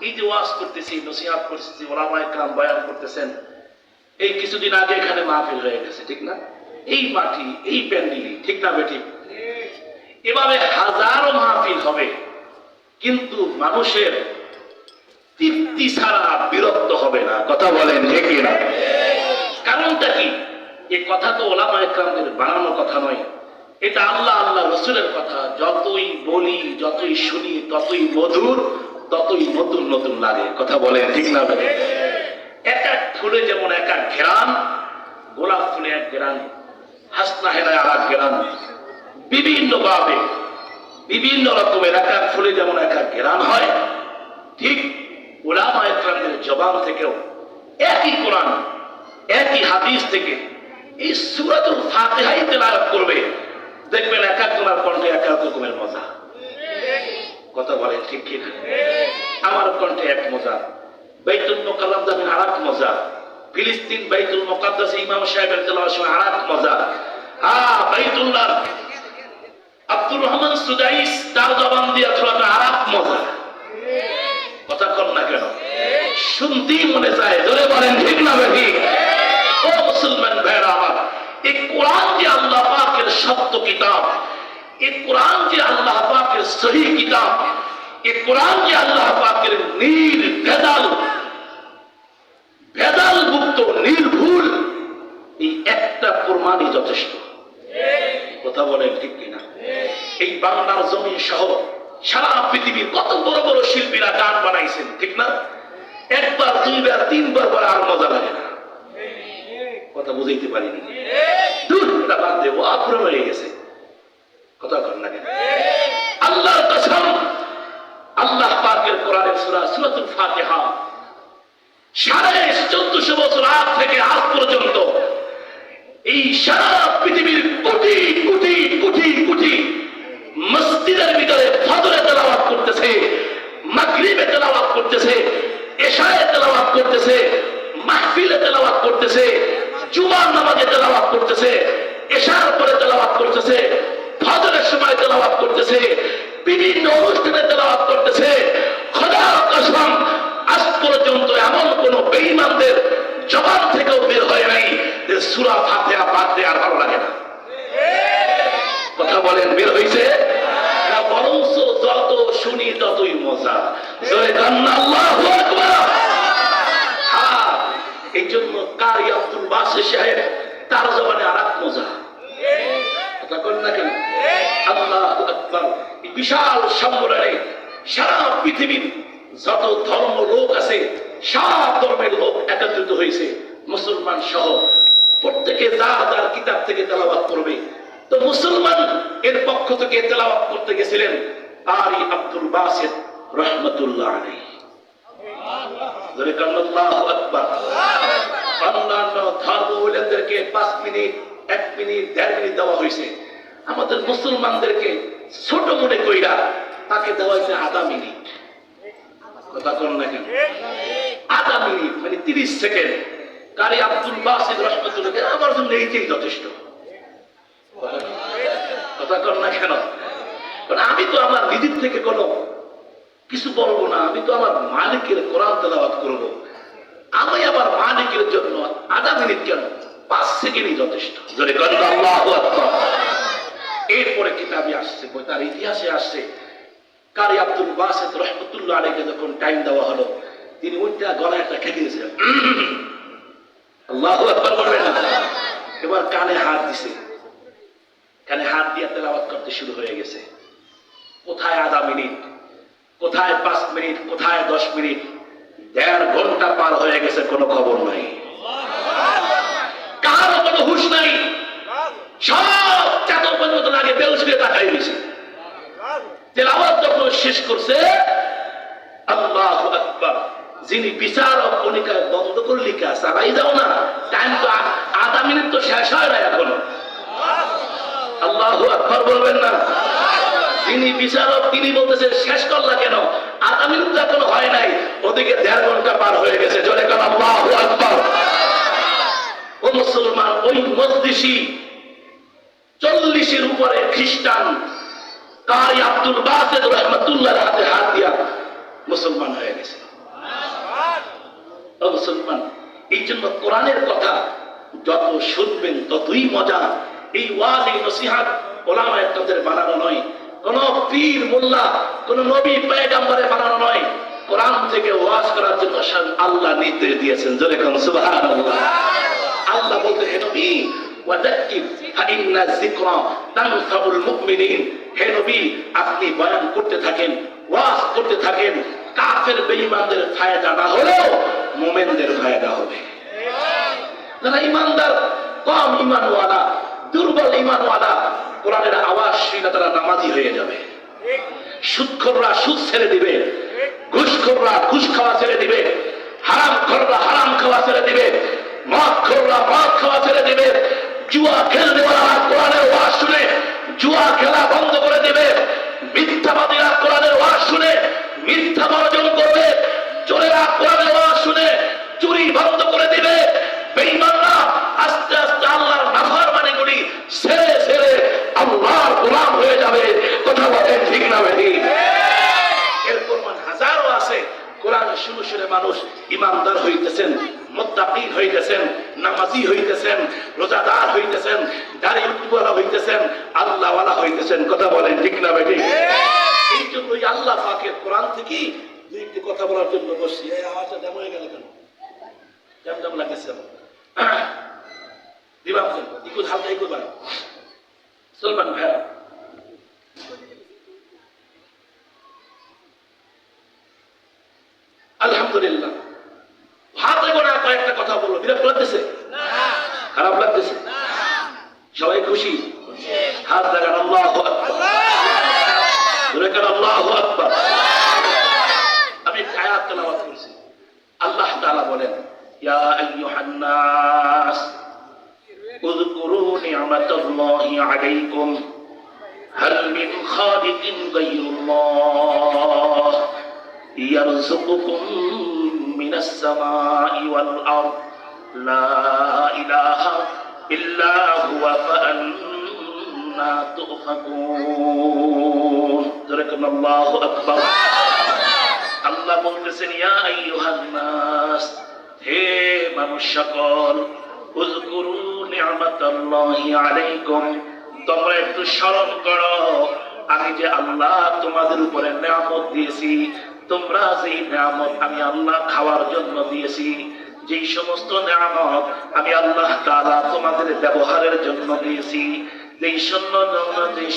এই যে ওয়াজ করতেছি, নসিহত করতেছি, ওলামায়ে কেরাম বয়ান করতেছেন, এই কিছুদিন আগে এখানে মাহফিল হয়ে গেছে, ঠিক না? এই মাটি, এই প্যান্ডেলি, ঠিক না বেঠিক? এভাবে হাজারো মাহফিল হবে, কিন্তু মানুষের তৃপ্তি ছাড়া বিরক্ত হবে না। কথা বলেন ঠিক না? কারণটা কি? এই কথা তো ওলামায়ে কেরামদের বানানো কথা নয়, এটা আল্লাহ আল্লাহ রসুলের কথা। যতই বলি, যতই শুনি, ততই মধুর, ততই নতুন নতুন লাগে। কথা বলেন ঠিক না? এক এক ফুলে যেমন এক এক ঘেরান, গোলাপ ফুলে এক ঘেরান, হাসনা হেনায় আর এক ঘেরান, বিভিন্ন ভাবে বিভিন্ন রকমের এক এক ফুলে যেমন এক এক ঘেরান হয়, ঠিক উলামায়ে কেরামদের জবান থেকেও একই কোরআন, একই হাদিস থেকে এই সূরাতুল ফাতিহাই তেলাওয়াত করবে, দেখবেন এক এক জনের কণ্ঠে এক এক রকমের মজা। কথা বলেন ঠিক কি না? আমার কণ্ঠে এক মজা, বাইতুল মুকাররম জামিন আরেক মজা, ফিলিস্তিন বাইতুল মুকাদ্দাস ইমাম সাহেবের তেলাওয়াতের সময় আরেক মজা, বাইতুল্লাহ আব্দুর রহমান সুদাইস তার জবান দিয়ে তেলাওয়াত আরেক মজা। কথা কর না কেন? শুনতেই মনে চায়। জোরে বলেন ঠিক না বেঠিক? ও মুসলমান ভাইরা আমার, এই কোরআন যে আল্লাহ পাকের সত্য কিতাব, এই কোরআন যে আল্লাহ পাকের সহি কিতাব, এই কোরআন যে আল্লাহ পাকের নির্ভেজাল, ভেজাল মুক্ত, নির্ভুল, এই একটা প্রমাণই যথেষ্ট। কথা বলেন ঠিক কিনা? এই বাংলার জমিন সহ সারা পৃথিবীর কত বড় বড় শিল্পীরা গান বানাইছেন, ঠিক না? একবার, দুইবার, তিনবার বলে আর মজা লাগে না। কথা বুঝাইতে পারিনি? বাদ দে, ও পুরো হয়ে গেছে। কথা কর না কেন? আল্লাহর কসম, আল্লাহ পাকের কোরআনের সূরা সূরাতুল ফাতিহা 1450 বছর আগ থেকে আজ পর্যন্ত এই সারা পৃথিবীর কোটি কোটি কোটি কোটি মসজিদের ভিতরে ফজরে তেলাওয়াত করতেছে, মাগরিবে তেলাওয়াত করতেছে, এশায়ে তেলাওয়াত করতেছে, মাহফিলে তেলাওয়াত করতেছে, জুমার নামাজে তেলাওয়াত করতেছে, এশার পরে তেলাওয়াত করতেছে, ফজরের সময় তেলাওয়াত করতেছে, বিভিন্ন অনুষ্ঠানে তেলাওয়াত করতেছে। খোদার কসম, আজ পর্যন্ত এমন কোন বেঈমানদের জবান থেকেও বের হয় নাই যে সূরা ফাতিহা বাদ দিয়ে আর ভালো লাগে না। কথা বলেন, বের হইছে না? বরঞ্চ যত শুনি ততই মজা। জয় আল্লাহু আকবার। হ্যাঁ, এই জন্য কারি আব্দুল বাসিত সাহেব তার জবানে আরেক মজা। কথা কন না কেন? আল্লাহু আকবার। এই বিশাল সম্মেলনে সারা পৃথিবীর যত ধর্ম লোক আছে, সব ধর্মের লোক একত্রিত হয়েছে, মুসলমান সহ। প্রত্যেকে যার যার কিতাব থেকে তেলাওয়াত করবে। তো মুসলমান এর পক্ষ থেকে তেলাওয়াত করতে গেছিলেন কারি আব্দুল বাসিত রাহমাতুল্লাহ আলাইহি। জোরে কান আল্লাহু আকবার। অন্যান্য ধর্মাবলম্বীদেরকে 5 মিনিট, 1 মিনিট, 1.5 মিনিট দেওয়া হয়েছে। আমাদের মুসলমানদেরকে ছোট মনে কইরা তাকে দেওয়া হয়েছে আধা মিনিট। কথা কন না কেন? আধা মিনিট মানে 30 সেকেন্ড। কারি আব্দুল বাসিত রাহমাতুল্লাহ আমার জন্য এইটাই যথেষ্ট। কথা কন না কেন? কারণ আমি তো আমার নিজের থেকে কোনো কিছু বলবো না, আমি তো আমার মালিকের কোরআন তেলাওয়াত করব। আমি আবার মালিকের জন্য আধা মিনিট কেন, 5 সেকেন্ডই যথেষ্ট। জোরে কন আল্লাহু আকবার। এরপরে কিতাবে আসছে, তার ইতিহাসে আসছে, কারি আব্দুল বাসিত রাহমাতুল্লাহ আলাইহি যখন টাইম দেওয়া হলো, তিনি ওইটা গলায় একটা খেতে দিয়েছিলেন। আল্লাহু আকবার বলবেন না? এবার কানে হাত দিছে, কানে হাত দিয়ে তেলাওয়াত করতে শুরু হয়ে গেছে। কোথায় আধা মিনিট, কোথায় 5 মিনিট, কোথায় 10 মিনিট, 1.5 ঘন্টা পার হয়ে গেছে, কোনো খবর নাই, কারো কোনো হুঁশ নাই। সব চাদর পর্যন্ত লাগে বেউস হয়ে তাকাই দিয়েছে। তেলাওয়াত যখন শেষ করছে, আল্লাহু আকবার, যিনি বিচারক উনি বন্ধ করলি কা, চালাই যাও না, টাইম তো আধা মিনিট তো শেষ হয় না এখনো। আল্লাহু আকবার বলবেন না? যিনি বিচারক তিনি বলতেছে শেষ করলা কেন, আধা মিনিট তো এখনো হয় নাই, ওদিকে 1.5 ঘন্টা পার হয়ে গেছে। জোরে কান আল্লাহু আকবার। ও মুসলমান, ওই মজলিসি 40-এর উপরে খ্রিস্টান কারি আব্দুল বাসিত রাহমাতুল্লাহর হাতে হাত দিয়া মুসলমান হয়ে গেছে। ও মুসলমান, এই জন্য কোরআনের কথা যত শুনবেন ততই মজা। এই ওয়াজ, এই নসিহত ওলামায়ে কেরামদের বানানো নয়, কোন পীর মোল্লা, কোন নবী পয়গম্বরের বানানো নয়। কোরআন থেকে ওয়াজ করার জন্য আল্লাহ নির্দেশ দিয়েছেন। জোরে কোন সুবহানাল্লাহ। আল্লাহ বলতে, হে নবী, ওয়াযাক্কির ফাইন্না যিকরা তানফাউল মুমিনিন, হে নবী আপনি বয়ান করতে থাকেন, ওয়াজ করতে থাকেন। কাফের বেঈমানদের ফায়দা না হলেও মুমিনদের ফায়দা হবে। যারা ইমানদার, কম ইমানওয়ালা, দুর্বল ইমানওয়ালা, কোরআনের আওয়াজ শুনে তারা নামাজি হয়ে যাবে। সুদখোররা সুদ ছেড়ে দিবে, ঘুষখোররা ঘুষ খাওয়া ছেড়ে দিবে, হারামখোররা হারাম খাওয়া ছেড়ে দিবে, মদখোররা মদ খাওয়া ছেড়ে দিবে, জুয়া খেলতে ওরা কোরআনের ওয়াজ শুনে জুয়া খেলা বন্ধ করে দেবে, মিথ্যাবাদীরা কোরআনের ওয়াজ শুনে মিথ্যা বর্জন করবে, চোরেরা কোরআনের ওয়াজ শুনে চুরি বন্ধ করে দিবে, বেঈমানরা আস্তে আস্তে আল্লাহর নাফরমানিগুলি ছেড়ে ছেড়ে আল্লাহর গোলাম হয়ে যাবে। কথা বলেন ঠিক না বেঠিক? এর প্রমাণ হাজারো আছে। কোরআন শুনে শুনে মানুষ ইমানদার হইতেছেন, মুত্তাকিন হইতেছেন, নামাজি হইতেছেন, রোজাদার হইতেছেন, দাড়িওয়ালা হইতেছেন, আল্লাহওয়ালা হইতেছেন। কথা বলেন ঠিক না বেঠিক? এই জন্যই আল্লাহ পাকের কোরআন থেকে দুই একটি কথা বলার জন্য বসছি। এই আওয়াজটা দেম হয়ে গেল কেন? কেমন কেমন লাগতেছে? দিবাম ইকুদ হালকা ইকুদ বাড়া সলমান ভাই, আলহামদুলিল্লাহ। হাতে গোনা কয়েকটা কথা বলবো। বিরক্ত লাগতেছে? খারাপ লাগতেছে? সবাই খুশি? হাত দেখান আল্লাহু আকবার, জোরে করে আল্লাহু আকবার। আমি একটা আয়াত তেলাওয়াত করছি। আল্লাহ তাআলা বলেন, ইয়া আইয়ুহান নাস উযকুরু নি'মাতাল্লাহি আলাইকুম হাল মিন খালিকিন গায়রুল্লাহ ইয়ারযুকুকুম মিনাস সামাই ওয়াল আরদ লা ইলাহা ইল্লা হুয়া ফাআন্না তুফাকুন। জোরে করে আল্লাহু আকবার। আল্লাহ বলতেছেন, ইয়া আইয়ুহান নাস, হে মানুষ সকল, উযকুরু নি'মাতাল্লাহি আলাইকুম, তোমরা একটু স্মরণ করো আমি যে আল্লাহ তোমাদের উপরে নিয়ামত দিয়েছি। তোমরা যেই নিয়ামত আমি আল্লাহ খাওয়ার জন্য দিয়েছি, যেই সমস্ত নিয়ামত আমি আল্লাহ তাআলা তোমাদের ব্যবহারের জন্য দিয়েছি, যেই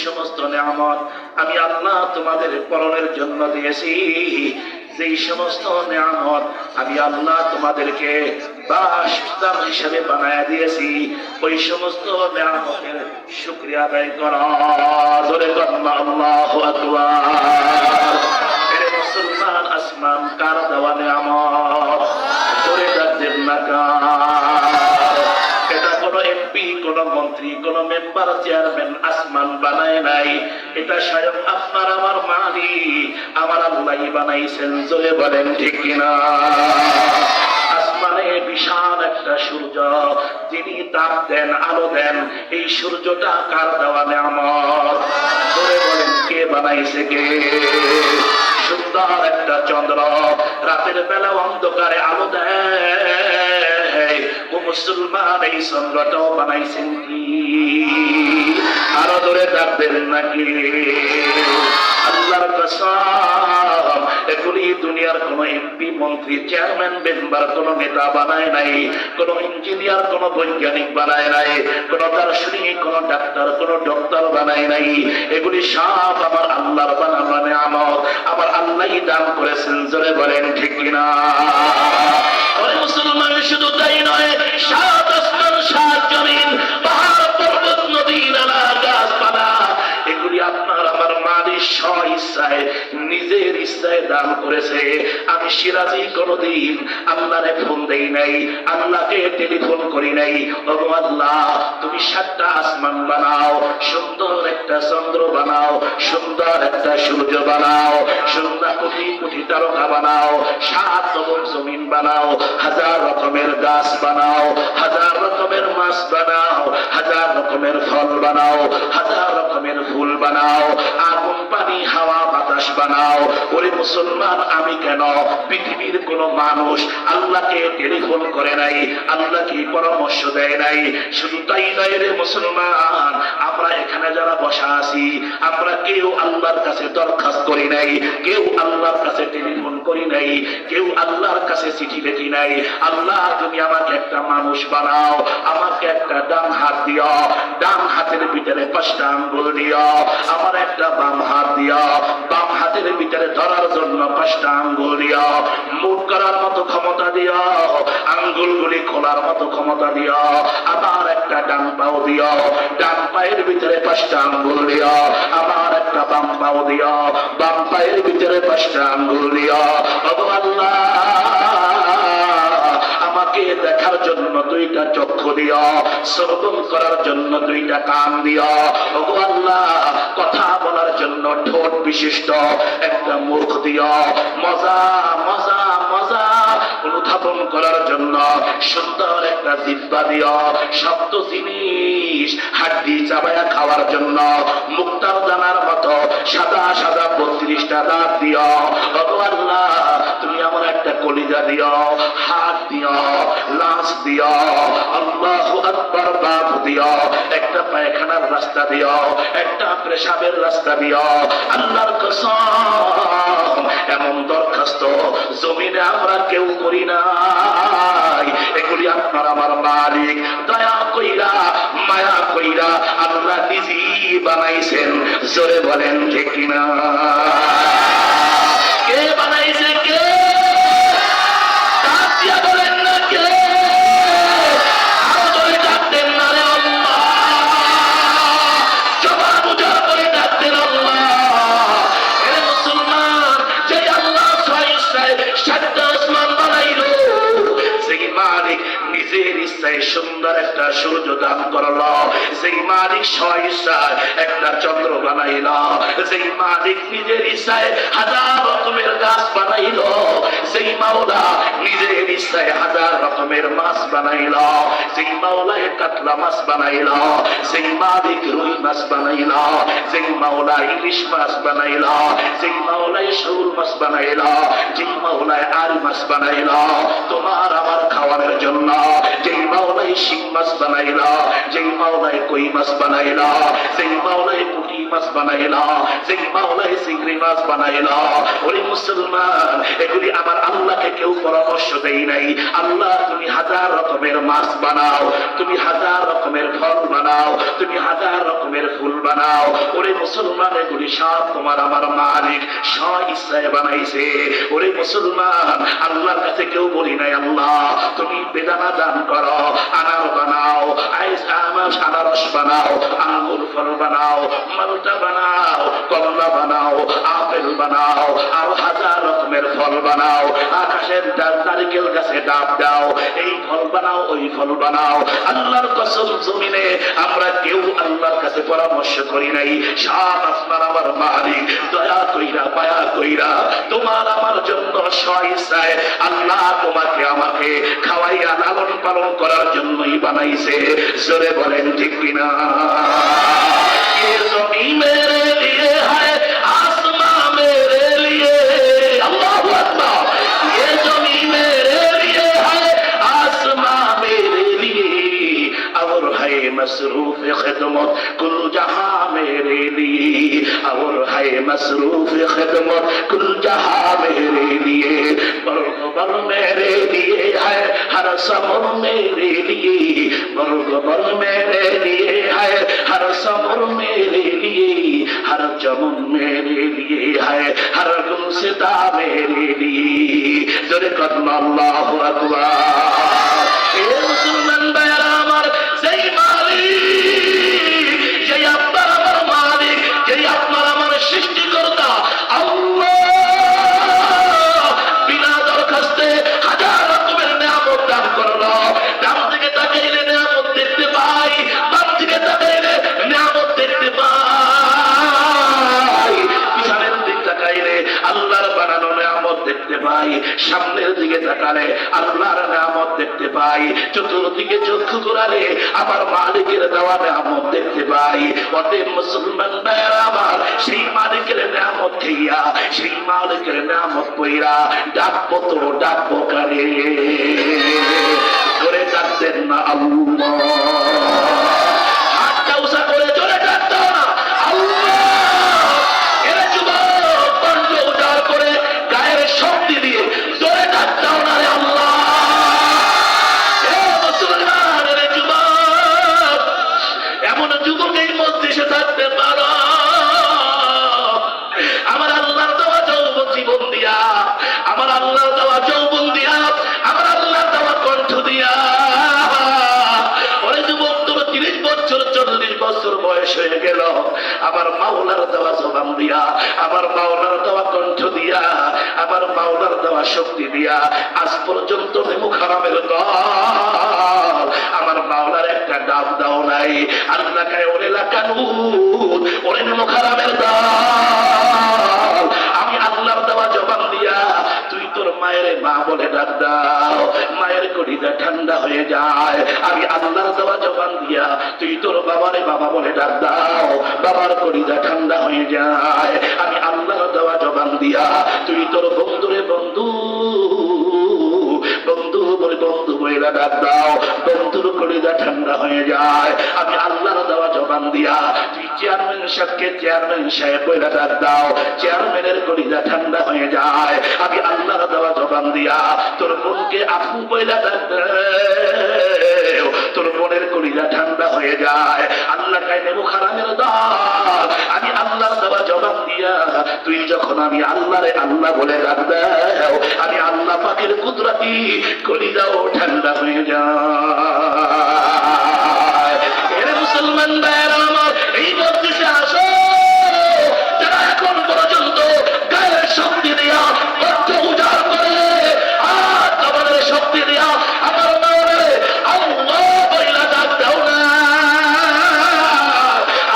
সমস্ত নিয়ামত আমি আল্লাহ তোমাদের পরনের জন্য দিয়েছি, যেই সমস্ত নিয়ামত আমি আল্লাহ তোমাদেরকে বাসস্থান হিসেবে বানায় দিয়েছি, ওই সমস্ত নিয়ামতের শুকরিয়া আদায় করো। জোরে বলুন আল্লাহু আকবার। এ মুসলমান, আসমান কার দেওয়া নিয়ামত? জোরে ডাকবেন না কার? এটা কোন এমপি, কোন মন্ত্রী, কোন মেম্বার, চেয়ারম্যান আসমান বানায় নাই। এটা স্বয়ং আপনার আমার মালিক আমার আল্লাহই বানাইছেন। জোরে বলেন ঠিক কিনা? আসমানে বিশাল একটা সূর্য, যিনি তাপ দেন, আলো দেন, এই সূর্যটা কার দেওয়া নিয়ামত? জোরে বলেন কে বানাইছে? কে? সুন্দর একটা চন্দ্র রাতের বেলা অন্ধকারে আলো দেয়, ও মুসলমান এই চন্দ্রটাও বানাইছেন কি? আরো ধরে ডাকবেন নাকি? আল্লাহর কসম, এগুলি দুনিয়ার কোন এমপি, মন্ত্রী, চেয়ারম্যান, মেম্বার, কোন নেতা বানায় নাই, কোন ইঞ্জিনিয়ার, কোন বৈজ্ঞানিক বানায় নাই, কোন দার্শনিক, কোন ডাক্তার, কোন ডক্টর বানায় নাই। এগুলি সব আমার আল্লাহর বানানো নিয়ামত, আমার আল্লাহই দান করেছেন। জোরে বলেন ঠিক কিনা? মুসলমান, শুধু তাই নয়, সাত আসমান, সাত জমিন, পাহাড়, পর্বত, নদী, নালা, গাছপালা, এগুলি আপনার আমার মালিক স্ব ইচ্ছায়, নিজের ইচ্ছায় দান করেছে। আমি সিরাজি কোনদিন আল্লাহরে ফোন দেই নাই, আল্লাহকে টেলিফোন করি নাই, ও আল্লাহ তুমি 7টা আসমান বানাও, সুন্দর একটা চন্দ্র বানাও, সুন্দর একটা সূর্য বানাও, সুন্দর কোটি কোটি তারকা বানাও, 7 জমিন বানাও, 1000 রকমের গাছ বানাও, 1000 রকমের মাছ বানাও, 1000 রকমের ফল বানাও, 1000 রকমের ফুল বানাও, আগুন পানি হাওয়া বাতাস বানাও। ওরে মুসলমান, আমি কেন পৃথিবীর কোন মানুষ আল্লাহকে টেলিফোন করে নাই, আল্লাহকে পরামর্শ দেয় নাই। শুধু তাই নয় রে মুসলমান, আমরা এখানে যারা বসা আছি আমরা কেউ আল্লাহর কাছে দরখাস্ত করি নাই, কেউ আল্লাহর কাছে টেলিফোন করি নাই, কেউ আল্লাহর কাছে চিঠি লিখি নাই। আল্লাহ তুমি আমাকে একটা মানুষ বানাও, আমাকে একটা ডান হাত দিও, ডান হাতের ভিতরে 5টা আঙ্গুল দিও। আমার একটা বাম হাত দিও, বাম হাতের ভিতরে ধরার জন্য 5টা আঙ্গুল দিও। মুখ করার মতো ক্ষমতা দিও, আঙ্গুলগুলি খোলার মতো ক্ষমতা দিও। আমার একটা ডান পাও দিও, ডান পায়ের ভিতরে 5টা আঙ্গুল দিও। আমার একটা বাম পাও দিও, বাম পায়ের ভিতরে 5টা আঙ্গুল দিও। ওগো আল্লাহ, আমাকে দেখার জন্য 2টা চক্ষু দিও, শ্রবণ করার জন্য 2টা কান দিও। ওগো আল্লাহ, কথা বলার জন্য ঠোঁট বিশিষ্ট একটা মুখ দিও। মজা মজা মজা অনুধাবন করার জন্য সুন্দর একটা জিহ্বা দিও। শব্দ জিনিস হাড্ডি চাবায়া খাওয়ার জন্য মুক্তার দানার মতো সাদা সাদা 32টা দাঁত দিও। ওগো আল্লাহ, তুমি আমার একটা কলিজা দিও, হাত দিও, লাশ দিও। আল্লাহু আকবার, বাপ দিও, একটা পায়খানার রাস্তা দিও, একটা পেশাবের রাস্তা দিও। আল্লাহর কসম, এমন দরখাস্ত জমিনে আমরা কেউ করি নাই। এগুলি আপনার আমার মালিক দয়া কইরা মায়া কইরা আল্লাহ নিজেই বানাইছেন। জোরে বলেন ঠিক কিনা? কে বানাইছে? কে? বলেন না কে? জোরে ডাকতেন না রে আল্লাহ, জবান উজাড় করে ডাকতেন আল্লাহ। এ মুসলমান, যে আল্লাহ স্বইচ্ছায় 7টা আসমান বানাইল, সেই মালিক নিজের ইচ্ছায় সুন্দর একটা সূর্য দান করল, সেই মালিক স্বইচ্ছায় একটা চন্দ্র বানাইল, সেই মালিক নিজের ইচ্ছায় 1000 রকমের গাছ বানাইল, সেই মাওলা নিজের ইচ্ছায় 1000 রকমের মাছ বানাইল, সেই মাওলায় কাতলা মাছ বানাইল, সেই মালিক রুই মাছ বানাইল, সেই মাওলা ইলিশ মাছ বানাইল, সেই মাওলায় শোল মাছ বানাইল, যেই মাওলায় আর মাছ বানাইল তোমার আমার খাওয়ানোর জন্য, যেই মাওলায় শিং মাছ বানাইল, যেই মাওলায় কই মাছ বানাইল, যেই মাওলায় পুঁটি মাছ বানাইল, যেই মাওলায় চিংড়ি মাছ বানাইল। ওরে মুসলমান, এগুলি আমার আল্লাহকে কেউ পরামর্শ দেই নাই। আল্লাহ, তুমি 1000 রকমের মাছ বানাও, তুমি 1000 রকমের ফল বানাও, তুমি 1000 রকমের ফুল বানাও। ওরে মুসলমান, এগুলি সব তোমার আমার মালিক স্ব ইচ্ছায় বানাইছে। ওরে মুসলমান, আল্লাহর কাছে কেউ বলি নাই আল্লাহ তুমি বেদানা দান করো, আনার বানাও, আনারস বানাও, আঙ্গুর ফল বানাও, মালটা বানাও, কমলা বানাও, আপেল বানাও, আরো 1000 রকমের ফল বানাও, আকাশের নারিকেল গাছে ডাব দাও, এই ফল বানাও, ওই ফল বানাও। আল্লাহর কসম, জমিনে আমরা কেউ আল্লাহর কাছে পরামর্শ করি নাই। সব আপনার আমার মালিক দয়া কইরা মায়া কইরা তোমার আমার জন্য স্বইচ্ছায় আল্লাহ তোমাকে আমাকে খাওয়াইয়া লালন পালন করার জন্যই বানাইছে। জোরে বলেন ঠিক কিনা? ये ज़मीन मेरे लिए है, आसमां मेरे लिए, अल्लाहु अकबर। ये ज़मीन मेरे लिए है, आसमां मेरे लिए, और है मसरूफ खिदमत कुल जहां मेरे लिए, और है मसरूफ खिदमत कुल जहां मेरे लिए। बरगबर मेरे लिए है, हर समर मेरे लिए, बरगबर मेरे लिए है, हर समर मेरे लिए, हर चमन मेरे लिए है, हर गुलसिता मेरे लिए। जोरे कदम अल्लाहु अकबर। ए मुसलमान भाइरा আমার, সেই মালিক, যেই আপনার আমার মালিক, যেই আপনার আমার সৃষ্টিকর্তা আল্লাহ, বিনা দরখাস্তে 1000 রকমের নিয়ামত দান করলো। ডান থেকে তাকাইলে নিয়ামত দেখতে পাই, বাম থেকে তাকাইলে নিয়ামত দেখতে পাই, পিছনের দিক তাকাইলে আল্লাহর বানানো নিয়ামত দেখতে পাই, সামনের দিকে তাকালে আল্লাহর নিয়ামত দেখতে পাই, চতুর্দিকে চক্ষু ঘোরালে আমার মালিকের দেওয়া নিয়ামত দেখতে পাই। অতএব মুসলমান ভাইরা আমার, সেই মালিকের নিয়ামত খেইয়া, সেই মালিকের নিয়ামত পইরা ডাকবো তো ডাকবো কারে? জোরে ডাকতেন না আল্লাহ? হাতটা উঁচা করে জোরে ডাকতো না আল্লাহ? এরা যুবক কণ্ঠ উজাড় করে গায়ের শক্তি দিয়ে জোরে ডাকতাও না রে আল্লাহ? এ মুসলমান, রে যুবক, এমন যুবক এই মজলিসে থাকতে পারো? আমার আল্লাহর দেওয়া যৌবন জীবন দিয়া, আমার আল্লাহর দেওয়া যৌবন দিয়া, আমার আল্লাহর দেওয়া কণ্ঠ দিয়া, ওরে যুবক, তোর 30 বছর 40 বছর বয়স হয়ে গেল, আমার মাওলার দেওয়া জবান দিয়া, আমার মাওলার দেওয়া কণ্ঠ দিয়া, আমার মাওলার দেওয়া শক্তি দিয়া আজ পর্যন্ত নেমুখ হারামের দল আমার মাওলার একটা ডাব দাও নাই। আল্লাহ কায় ওরে লাকানুত, ওরে নেমুখ হারামের দল, আমি আল্লাহর দেওয়া জবান দিয়া তুই তোর মায়ের মা বলে ডাক দাও, মায়ের কলিজা ঠান্ডা হয়ে যায়। আমি আল্লাহর দেওয়া জবান দিয়া তুই তোর বাবারে বাবা বলে ডাক দাও, বাবার কলিজা ঠান্ডা হয়ে যায়। আমি আল্লাহর দেওয়া জবান দিয়া তুই তোর বন্ধুরে বন্ধু, বন্ধু বলে বন্ধু বলে ডাক দাও, বন্ধুর কলিজা ঠান্ডা হয়ে যায়। আমি আল্লাহর দেওয়া জবান দিয়া তুই চেয়ারম্যান সাহেবকে চেয়ারম্যান সাহেব বলে ডাক দাও, চেয়ারম্যানের কলিজা ঠান্ডা হয়ে যায়। আমি আল্লাহর দেওয়া জবান দিয়া তোর বোনকে আপু বলে ডাক দাও, তোর বোনের কলিজা ঠান্ডা হয়ে যায়। আল্লাহ কাইনে মুখারামের দল, আমি আল্লাহর দেওয়া জবান দিয়া তুই যখন আমি আল্লাহরে আল্লাহ বলে ডাক দাও, আমি আল্লাহ পাকের কুদরতি কলিজাও ঠান্ডা হয়ে যায়। এর মুসলমান ভাইরা আমার, এই মজলিসে আসো যারা এখন পর্যন্ত গায়ের শক্তি দিয়া, কণ্ঠ উজাড় করে আর জবানের শক্তি দিয়া আমার মাওলারে আল্লাহ বইলা ডাক দাও না।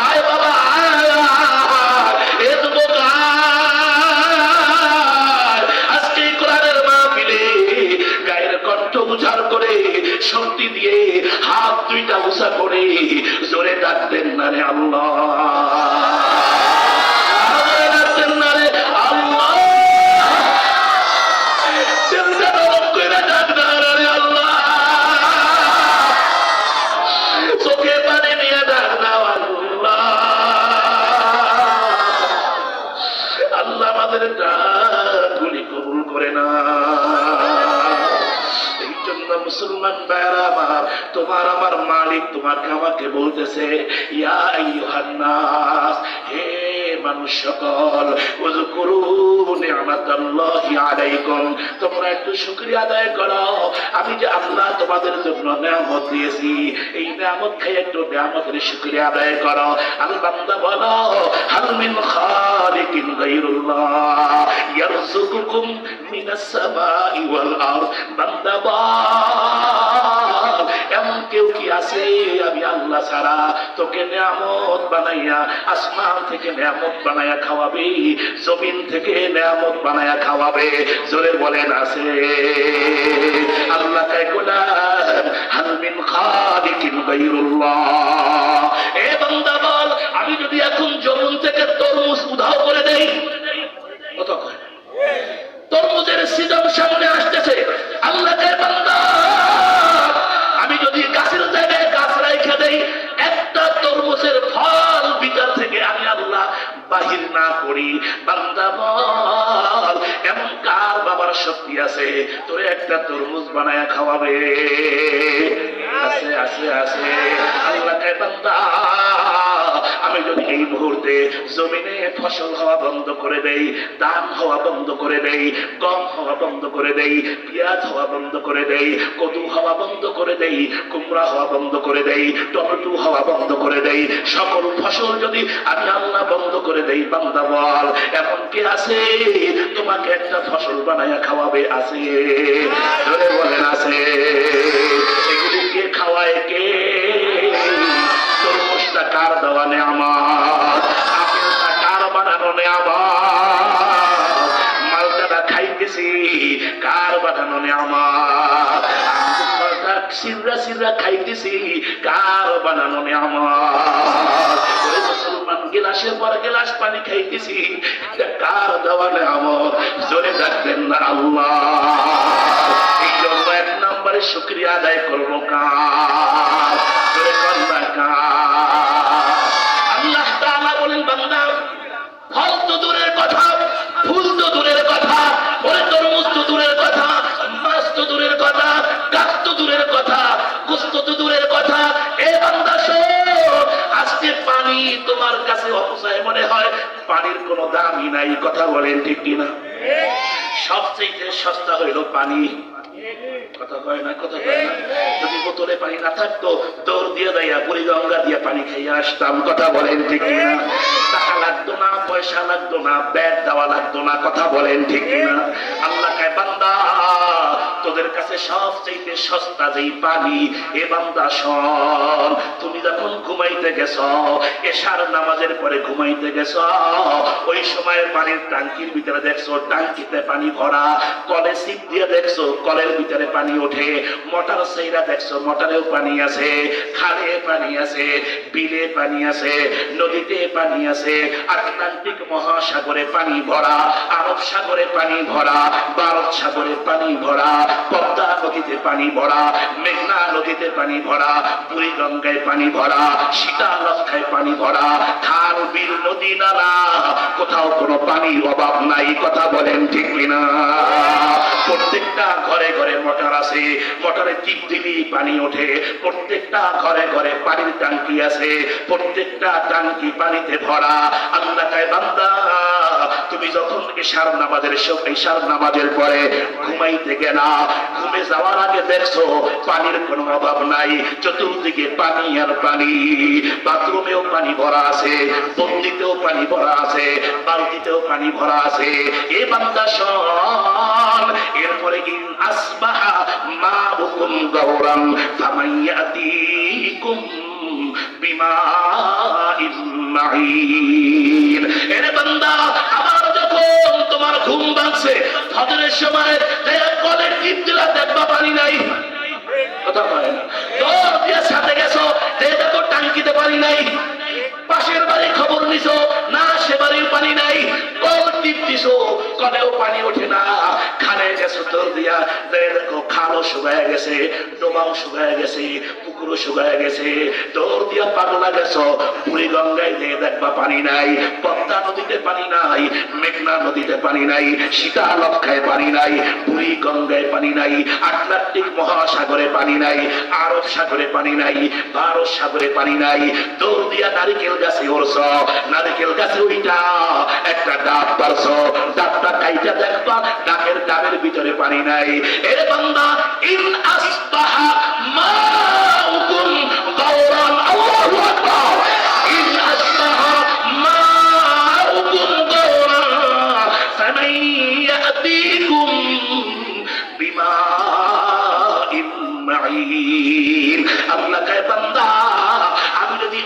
আয় বাবা আয়, এ যুবক আয়, আজকে কোরআনের মাহফিলে গায়ের কণ্ঠ উজাড় করে শক্তি দিয়ে হাত দুইটা উঁচা করে জোরে ডাকতেন না রে আল্লাহ? ডাকতেন না রে আল্লাহ? চিন্তা করে ডাক না রে আল্লাহ? চোখে পানি নিয়ে ডাক দাও আল্লাহ। আল্লাহ আমাদের ডাকগুলি কবুল করে না। মুসলমান ভাইরা আমার, তোমার আমার মালিক তোমাকে আমাকে বলতেছে, ইয়া আইয়ুহান নাস, হে মানুষ সকল, উযকুরু নি'মাতাল্লাহি আলাইকুম, তোমরা একটু শুকরিয়া আদায় করো। আমি যে আল্লাহ তোমাদের জন্য নিয়ামত দিয়েছি, এই নিয়ামত খেয়ে একটু নিয়ামতের শুকরিয়া আদায় করো। আল বান্দা বলো, হাল মিন খালিকিন গায়রুল্লাহ ইয়ারযুকুকুম মিনাস সামাই ওয়াল আরদ। বান্দা এমন কেউ কি আছে আমি আল্লাহ ছাড়া তোকে নিয়ামত বানাইয়া, আসমান থেকে নিয়ামত বানাইয়া খাওয়াবে, জমিন থেকে নিয়ামত বানাইয়া খাওয়াবে? জোরে বলেন আছে? আল্লাহ কয় গোলাম, হাল মিন খালিকিন গায়রুল্লাহ। এ বান্দা বল, আমি যদি এখন জমিন থেকে তরমুজ উধাও করে দেই, কত কয় তরমুজের সিজন সামনে আসতেছে, আল্লাহ কয় বান্দা আমি যদি গাছের জায়গায় গাছ রাইখা দেই, একটা তরমুজের ফল ভিতর থেকে আমি আল্লাহ বাহির না করি, বান্দা বল এমন কার বাবার শক্তি আছে তোরে একটা তরমুজ বানায়া খাওয়াবে? আছে আছে আছে। আল্লাহ কয় বান্দা আমি যদি এই মুহূর্তে জমিনে ফসল হওয়া বন্ধ করে দেই, ধান হওয়া বন্ধ করে দেই, গম হওয়া বন্ধ করে দেই, পেঁয়াজ হওয়া বন্ধ করে দেই, কদু হওয়া বন্ধ করে দেই, কুমড়া হওয়া বন্ধ করে দেই, টমেটো হওয়া বন্ধ করে দেই, সকল ফসল যদি আমি আল্লাহ বন্ধ করে দেই, বান্দা বল এখন কি আছে তোমাকে একটা ফসল বানাইয়া খাওয়াবে? আছে? ধরে বলেন আছে? এগুলি কে খাওয়ায়? কে? তরমুজটা কার দেওয়া নেয়ামত? আপেলটা কার বানানো নেয়ামত? মালটাটা খাইতে খাইতেছি কার বানানো নিয়ামত, আঙ্গুরটা সিররা সিররা খাইতেছি কার বানানো নিয়ামত। ওরে মুসলমান গিলাসের পর গিলাস পানি খাইতেছি কার দেওয়া নিয়ামত, জোরে ডাকবেন না আল্লাহ। এই জন্য এক নম্বরে শুকরিয়া আদায় করবো কার, জোরে কন্যা কার। আল্লাহ তাআলা বলেন বান্দা ফল তো দূরের কথা, ফুল তো দূরের কথা, ওরে তরমুজ তো দূরের কথা, মাছ তো দূরের কথা, গাছ তো দূরের কথা, গোশত তো দূরের কথা। এ বান্দা শোন, আজকে পানি তোমার কাছে অপচয় মনে হয়, পানির কোনো দামই নাই, কথা বলেন ঠিক কিনা? সবচেয়ে সস্তা হইল পানি, কথা কয় না, কথা কয় না। যদি বোতলে পানি না থাকতো দৌড় দিয়ে দেয়া বুড়িগঙ্গা দিয়ে পানি খাইয়ে আসতাম, কথা বলেন ঠিক কিনা? টাকা লাগতো না, পয়সা লাগতো না, ব্যাগ দেওয়া লাগতো না, কথা বলেন ঠিক কিনা? আল্লাহ কয় বান্দা তোদের কাছে সবচেয়ে সস্তা যেই পানি, এ বান্দা শোন, তুমি যখন ঘুমাইতে গেছ, এশার নামাজের পরে ঘুমাইতে গেছ, ওই সময়ের পানির ট্যাঙ্কির ভিতরে দেখছো ট্যাঙ্কিতে পানি ভরা, কলে সিপ দিয়ে দেখছো কলের ভিতরে পানি ওঠে, মোটর সেইরা দেখছো মোটরেও পানি আছে, খালে পানি আছে, বিলে পানি আছে, নদীতে পানি আছে, আটলান্টিক মহাসাগরে পানি ভরা, আরব সাগরে পানি ভরা, ভারত সাগরে পানি ভরা, পদ্মা নদীতে পানি ভরা, মেঘনা নদীতে পানি ভরা, বুড়িগঙ্গায় পানি ভরা, শীতলক্ষায় পানি ভরা, খাল বিল নদী নালা, কোথাও কোনো পানির অভাব নাই, কথা বলেন ঠিক কিনা? প্রত্যেকটা ঘরে ঘরে মোটর আছে, মোটরে টিপ দিলেই পানি ওঠে, প্রত্যেকটা ঘরে ঘরে পানির ট্যাঙ্কি আছে, প্রত্যেকটা ট্যাঙ্কি পানিতে ভরা। আল্লাহ কয় বান্দা তুমি যখন ইশার নামাজের পরে ঘুমাইতে গেলা, ঘুমে যাওয়ার আগে দেখছো পানির কোনো অভাব নাই, চতুর্দিকে পানি আর পানি, বাথরুমেও পানি ভরা আছে, বন্দিতেও পানি ভরা আছে, বালতিতেও পানি ভরা আছে। এ বান্দা শোন, এরপরে ইন আসবাহা মাউকুম গাওরান ফামাইয়াতিকুম বিমাইন মাঈন। এরে বান্দা আবার যখন তোমার ঘুম ভাঙছে ফজরের সময়, কলের টিপ দিলা দেখবা পানি নাই, কথা বলে না। তোর দিয়ে সাথে গেছো দেখো টাঙ্কিতে পানি নাই, পাশের বাড়ি খবর নিছো না সে বাড়ির পানি নাই, কল টিপ দিছো কলেও পানি ওঠে না, খালে গেছো তোর দিয়া দেখো খালও শুকায় গেছে, ডোবাও শুকায় গেছে, পুকুরও শুকায় গেছে, তোর দিয়া পাগলা গেছো বুড়িগঙ্গায় দিয়ে দেখবা পানি নাই, পদ্মা নদীতে পানি নাই, মেঘনা নদীতে পানি নাই, শীতলক্ষায় পানি নাই, বুড়িগঙ্গায় পানি নাই, আটলান্টিক মহাসাগরে পানি নাই, আরব সাগরে পানি নাই, ভারত সাগরে পানি নাই, দৌড় দিয়া নারিকেল গাছে উড়ছ, নারিকেল গাছে উইটা একটা ডাব পারছ, ডাবটা কাইটা দেখবা ডাবের ডাবের ভিতরে পানি নাই। এর বান্দা ইন আসবাহা মাউকুম গাওরান, আল্লাহু আকবার, ইন আসবাহা মাউকুম গাওরান ফামাইয়াতিকুম বিমাইন মাঈন। আল্লাহ কয় বান্দা আমি যদি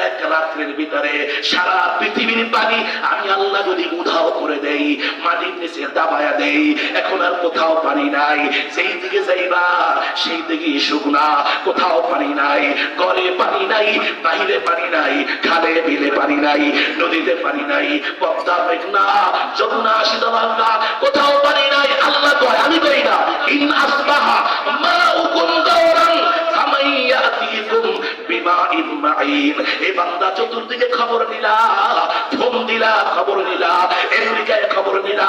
এক রাত্রের ভিতরে সারা পৃথিবীর পানি আমি আল্লাহ যদি উধাও করে দেই, মাটির নিচে দাবায়া দেই, এখন আর কোথাও পানি নাই, সেই দিকে যাইবা সেই দিকে শুকনা, কোথাও পানি নাই, ঘরে পানি নাই, বাহিরে পানি নাই, খালে বিলে পানি নাই, নদীতে পানি নাই, পদ্মা মেঘনা যমুনা শীতলক্ষা কোথাও পানি নাই। আল্লাহ কয় আমি কই না, ইন আসবাহা মাউকুম গাওরান ফামাইয়াতিকুম বিমাইন মাঈন। এই বান্দা চতুর্দিকে খবর নিলা, ফোন দিলা খবর নিলা, আমেরিকায় খবর নিলা,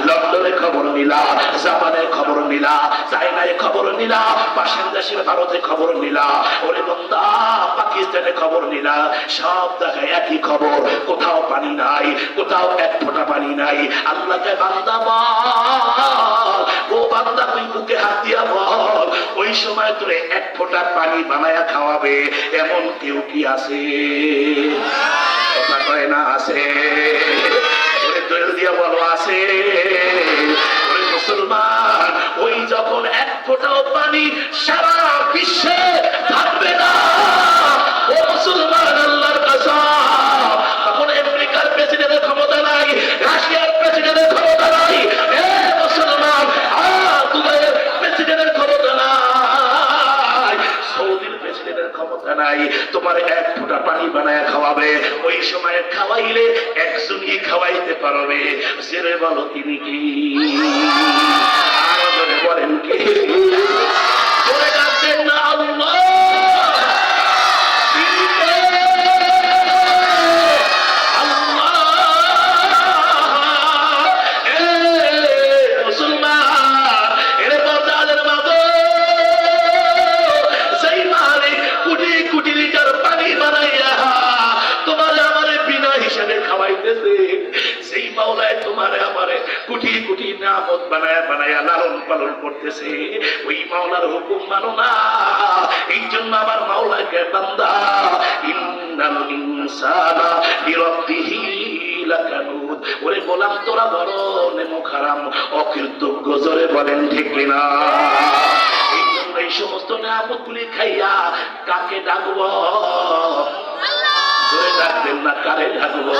লন্ডনে খবর নিলা, জাপানে খবর নিলা, চায়নায় খবর নিলা, পাশের দেশের ভারতে খবর নিলা, ওরে বান্দা পাকিস্তানে খবর নিলা, সব জায়গায় একই খবর, কোথাও পানি নাই, কোথাও এক ফোঁটা পানি নাই। আল্লাহকে বান্দা বল, ও বান্দা তুই বুকে হাত দিয়া বল, ওই সময় তোরে এক ফোঁটা পানি বানায়া খাওয়াবে এমন কেউ কি আছে? কথা কয় না আছে? ওরে দোল দিয়া বলো আছে? ওরে মুসলমান, ওই যখন এক ফোঁটাও পানি সারা বিশ্বে থাকবে না, ও মুসলমান আল্লাহর কসম, তখন আমেরিকার প্রেসিডেন্টের ক্ষমতা নাই, রাশিয়ার প্রেসিডেন্টের ক্ষমতা নাই, তোমার এক ফোঁটা পানি বানায় খাওয়াবে, ওই সময় খাওয়াইলে একজনই খাওয়াইতে পারবে, সেরে বলো তিনি কি? আরো জোরে বলেন কে? জোরে ডাকবেন না আল্লাহ। সেই মাওলায় তোমারে আমারে কোটি কোটি নিয়ামত বানায়া বানায়া লালন পালন করতেছে, ওই মাওলার হুকুম মানো না। এই জন্য আমার মাওলাকে বান্দা ইন্নাল ইনসানা লিরাব্বিহি লাকানুদ, ওরে গোলাম তোরা বড় নেমখারাম অকৃতজ্ঞ, জোরে বলেন ঠিক কিনা? এই জন্য এই সমস্ত নিয়ামতগুলি খাইয়া কাকে ডাকবো? জোরে ডাকবেন না, কারে ডাকবো?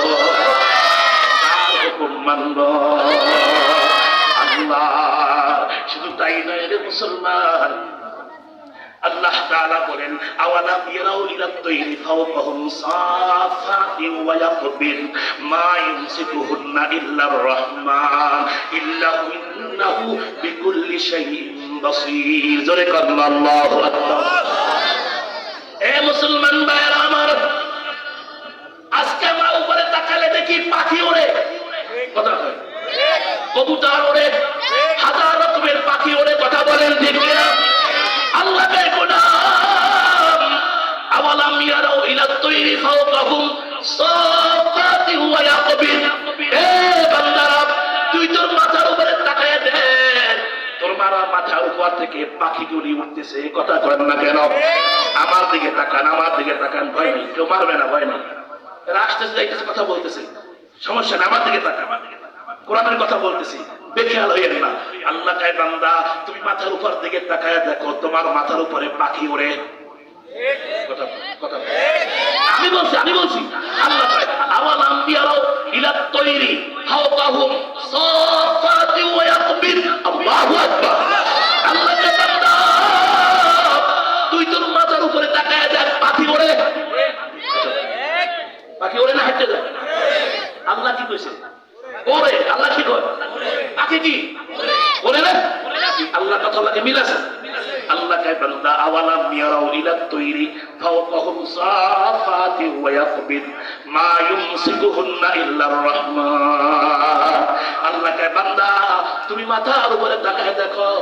মানব আল্লাহ। শুধু তাই নয় রে মুসলমান, আল্লাহ তাআলা বলেন আওয়ালাম ইয়ারাউ ইলা তাইরি ফাওকাহুম সাফাতিন ওয়া ইয়াকবিন মা ইউমসিকুহুন্না ইল্লার রাহমান ইন্নাহু বিকুল্লি শাইইন বাসীর। জোরে কাল্লা আল্লাহু আকবার। এ মুসলমান ভাইরা আমার, আজকে আমরা উপরে তাকালে দেখি পাখি ওড়ে, কথা হয়, কবুতর ওড়ে, হাজার রকমের পাখি ওড়ে, কথা বলেন ঠিক কিনা? আল্লাহ কে গোলাম আওয়ালাম ইয়ারাউ ইলা তাইরি ফাওকাহুম সাফাতিন ওয়া ইয়াকবিন, এ বান্দারা তুই তোর মাথার উপরে তাকায় দেখ, তোর মাথার উপর থেকে পাখিগুলি উঠতেছে, কথা করেন না কেন? আমার দিকে তাকান, আমার দিকে তাকান, ভয় নেই, কেউ মারবে না, ভয় নেই। আসতেছে যাইতেছে, কথা বলতেছে, সমস্যা না, আমার দিকে তাকান, কোরআনের কথা বলতেছি, বেখেয়াল হইয়েন না। আল্লাহ কয় বান্দা তুমি মাথার উপর দিকে তাকায় দেখো, তোমার মাথার উপরে পাখি ওড়ে। আমি বলছি আল্লাহ কয় আওয়ালাম ইয়ারাউ ইলা তাইরি ফাওকাহুম সাফাতিন ওয়া ইয়াকবিন। আল্লাহু আকবার। আল্লাহ কয় বান্দা তুই তোর মাথার উপরে তাকায় দেখ, পাখি ওড়ে। পাখি ওড়ে না হাঁটতে যায়? আল্লাহ কি কইছে? ওরে। আল্লাহ কি কয়? পাখি কি ওরে না? আল্লাহ কথা লাগে মিল আছে। আল্লাহ কয় বান্দা আওয়ালাম ইয়ারাউ ইলা তাইরি ফাওকাহুম সাফাতিন ওয়া ইয়াকবিন মা ইউমসিকুহুন্না ইল্লার রাহমান। আল্লাহ কয় বান্দা তুমি মাথার উপরে তাকায় দেখো,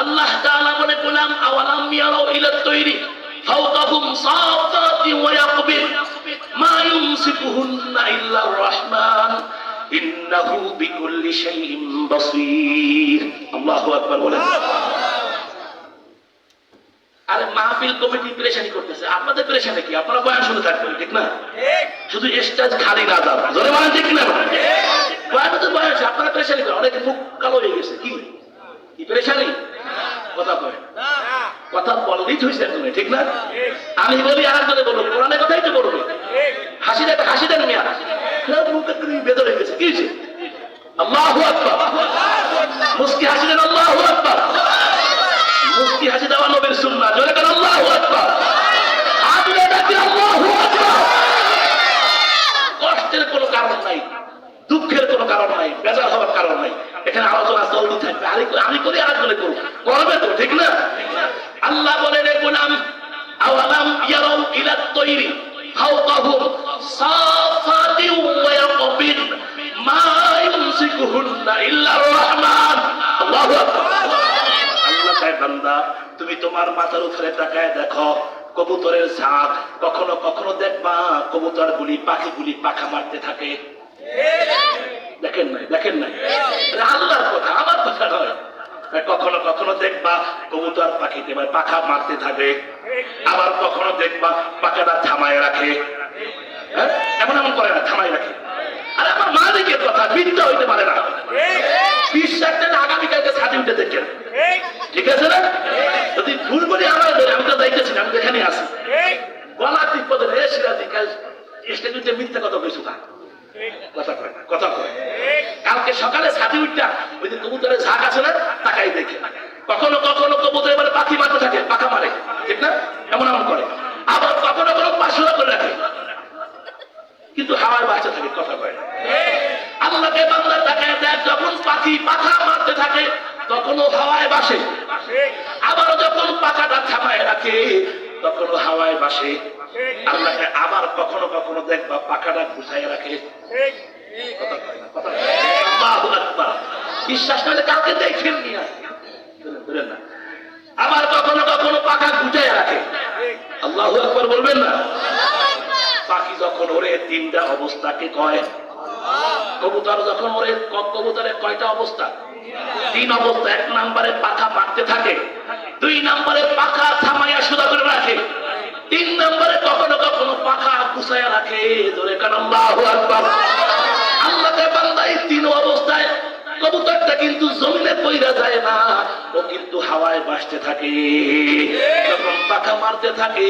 আল্লাহ তাআলা বলে গোলাম আওয়ালাম ইয়ারাউ ইলা তাইরি ফাওকাহুম সাফাতিন ওয়া ইয়াকবিন মা ইউমসিকুহুন্না ইল্লার রাহমান ইন্নাহু বিকুল্লি শাইইন বাসীর। আল্লাহু আকবার বলেন। আরে মাহফিল কমিটি পেরেশানি করতেছে, আপনাদের পেরেশানি কি? আপনারা বয়ান শুনে থাকবেন, ঠিক না? শুধু স্টেজ খালি না দাও, জোরে বলেন ঠিক না? বয়ান তো বয়ান, আপনারা পেরেশানি করেন, অনেক মুখ কালো হয়ে গেছে। কি কি পেরেশানি? কথা কয় না, কথা বললেই হইছে তুমি, ঠিক না? আমি বলি আর একজনে বলবো, কোরআনের কথাই তো বলবে। হাসি দেন মিয়া, মুখে তুমি বেদর হয়ে গেছে, কি হয়েছে? আল্লাহু আকবার। মুস্কি হাসি দেন, আল্লাহু আকবার। মুস্কি হাসি দেওয়া নবীর সুন্নাহ, জোরে বলেন আল্লাহু আকবার। হাত তুলে ডাকেন আল্লাহু আকবার। কষ্টের কোনো কারণ নাই, দুঃখের কোনো কারণ নাই, বেজার হওয়ার কারণ নাই। এখানে আলোচনা চলতে থাকবে, আমি করি আর একজনে করব, করবে তো, ঠিক না? আল্লাহ বলেন রে গোলাম আওয়ালাম ইয়ারাউ ইলা তাইরি ফাওকাহুম সাফাতিন ওয়া ইয়াকবিন মা ইউমসিকুহুন্না ইল্লার রাহমান। আল্লাহু আকবার। আল্লাহ কয় বান্দা তুমি তোমার মাথার উপরে তাকায় দেখো, কবুতরের ঝাঁক, কখনো কখনো দেখবা কবুতরগুলি পাখিগুলি পাখা মারতে থাকে। দেখেন নাই? আল্লাহর কথা, আমার কথা নয়। কখনো কখনো দেখবা কবুতর পাখিতে পাখা মারতে থাকে, আবার কখনো দেখবা পাখাটা থামায় রাখে। এমন করে না, থামায় রাখে। আর আমার মালিকের কথা মিথ্যা হইতে পারে না। বিশ্বাসটা আগামীকালকে ছাদে উঠে দেখেন, ঠিক আছে না? যদি ভুল করে আমার ধরে দুইটা মিথ্যা কথা কইছো না, কথা কয় না, কথা কয়। কালকে সকালে ছাদে উঠটা ওই যে কবুতরের ঝাঁক আছে না, তাকাই দেখে কখনো কখনো কবুতর এবারে পাখি মারতে থাকে, পাখা মারে, ঠিক না, এমন এমন করে। আবার কখনো কখনো পাশুরা করে রাখে, কিন্তু হাওয়ায় বাঁচতে থাকে, কথা কয় না। আল্লাহকে বান্দা তাকায় দেখ, যখন পাখি পাখা মারতে থাকে তখনও হাওয়ায় বাসে, আবার যখন পাখাটা থামায় রাখে তখনও হাওয়ায় বাসে। আল্লাহকে আবার কখনো কখনো দেখবা পাখাটা গুছায় রাখে, কথা কয় না, কথা কয় না। আল্লাহু আকবার। বিশ্বাস করলে কাউকে দেখেন নি, না, আবার কখনো কখনো পাখা গুছায় রাখে। আল্লাহু আকবার বলবেন না? পাখি যখন ওরে তিনটা অবস্থাকে কয়, কবুতর যখন ওরে, কবুতরের কয়টা অবস্থা? তিন অবস্থা। এক নম্বরে পাখা মারতে থাকে, দুই নম্বরে পাখা থামাইয়া সুদা করে রাখে, তিন নম্বরে কখনো কখনো পাখা গুছাইয়া রাখে। ধরে কান আল্লাহু আকবার। আল্লাহকে বান্দা এই তিন অবস্থায়, কবুতরটা কিন্তু জমিনে পইরা যায় না, ও কিন্তু হাওয়ায় ভাসতে থাকে। যখন পাখা মারতে থাকে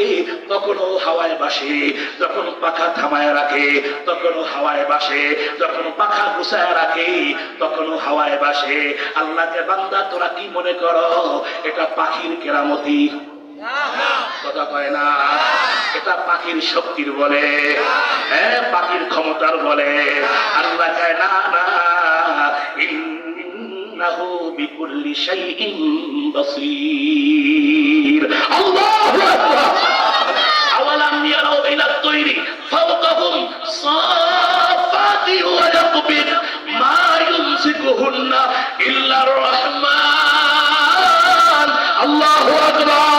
তখনও হাওয়ায় ভাসে, যখন পাখা থামায় রাখে তখনও হাওয়ায় ভাসে, যখন পাখা গুছায় রাখে তখনও হাওয়ায় ভাসে। আল্লাহকে বান্দা তোরা কি মনে করো এটা পাখির কেরামতি? কথা কয় না। এটা পাখির শক্তির বলে, হ্যাঁ পাখির ক্ষমতার বলে। আল্লাহ কয় না না, ইন্নাহু বিকুল্লি শাইইন বাসীর। আল্লাহু আকবার। আওয়ালাম ইয়ারাউ ইলা তায়রি ফাওকাহুম সাফাতি ওয়া ইয়াকবির মা ইউমসিকুহুন্না ইল্লার রাহমান। আল্লাহু আকবার।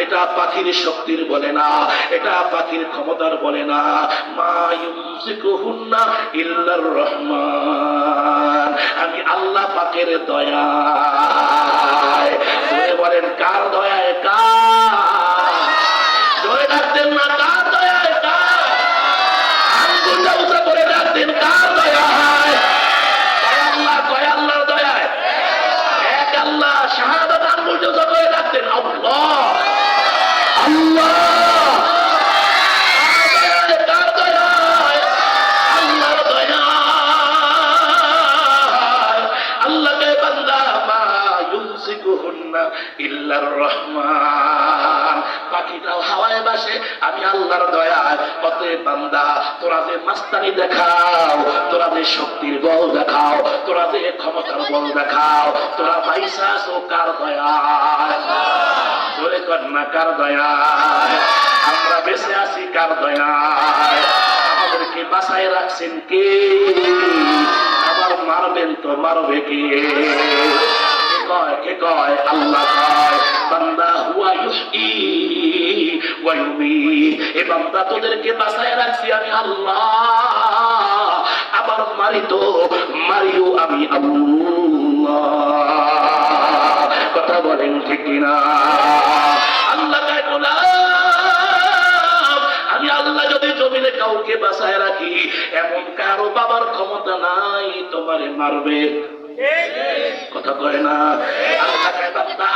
এটা পাখির শক্তির বলে না, এটা পাখির ক্ষমতার বলে না। মা ইউমসিকুহুন্না ইল্লার রহমান। আমি আল্লাহ পাকের দয়ায়। জোরে বলেন কার দয়ায়? কার? জোরে ডাকতেন না, কার দয়ায়? কার? আঙ্গুলটা উঁচা করে ডাকতেন, কার দয়ায়? আল্লাহ, কয় আল্লাহর দয়ায়। এক আল্লাহ। শাহাদাত আঙ্গুলটা উঁচা করে ডাকতেন, আল্লাহ আল্লাহ। কার দয়ায়? আল্লাহর দয়ায়। আল্লাহকে বান্দা মা ইউমসিকুহুন্না ইল্লার রহমান। পাখিটাও হাওয়ায় বাসে, আমি আল্লাহর দয়ায়। অতএব বান্দা তোরা যে মাস্তানি দেখাও, তোরা যে শক্তির বল দেখাও, তোরা যে ক্ষমতার বল দেখাও, তোরা পাইছাস ও কার দয়ায়? জোরে কর না, কার দয়ায়? আমরা বেঁচে আছি কার দয়ায়? আমাদেরকে বাঁচায় রাখছেন কে? আবার মারবেন তো মারবে কে? কে কয়? আল্লাহ কয় বান্দা হুয়া ইউহয়ী ওয়া ইউমীত। এ বান্দা তোদেরকে বাঁচায় রাখছি আমি আল্লাহ, আবার মারি তো মারিও আমি আল্লাহ। কথা বলেন ঠিক কিনা? আল্লাহ কয় গোলাম, আমি আল্লাহ যদি জমিনে কাউকে বাঁচায় রাখি, এমন কারো বাবার ক্ষমতা নাই তোমারে মারবে। কথা কয় না?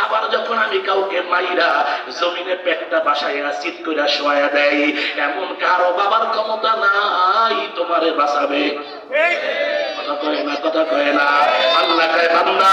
আবার যখন আমি কাউকে মাইরা জমিনে পেটটা বাসাইয়া চিৎ করে শোয়া দেয়, এমন কারো বাবার ক্ষমতা নাই তোমারে বাঁচাবে। কথা কয় না, কথা কয় না। আল্লাহ কয় বান্দা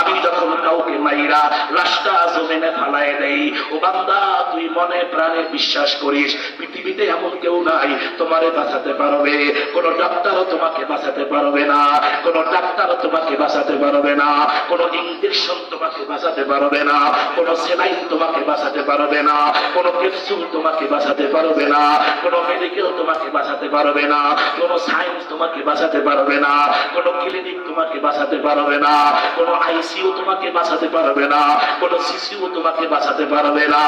আমি যখন কাউকে মাইরা লাশটা জমিনে ফালাই দেই, ও বান্দা তুই মনে প্রাণে বিশ্বাস করিস পৃথিবীতে এমন কেউ নাই তোমারে বাঁচাতে পারবে। কোন ডাক্তারও তোমাকে বাঁচাতে পারবে না, কোন ডাক্তার তোমাকে বাঁচাতে পারবে না, কোন ইনজেকশন তোমাকে বাঁচাতে পারবে না, কোন সেলাইন তোমাকে বাঁচাতে পারবে না, কোন ক্যাপসুল তোমাকে বাঁচাতে পারবে না, কোন মেডিকেল তোমাকে বাঁচাতে পারবে না, কোন সায়েন্স তোমাকে বাঁচাতে পারবে না, কোন ক্লিনিক তোমাকে বাঁচাতে পারবে না, কোন আইসিইউ তোমাকে বাঁচাতে পারবে না, কোন সিসিউ তোমাকে বাঁচাতে পারবে না।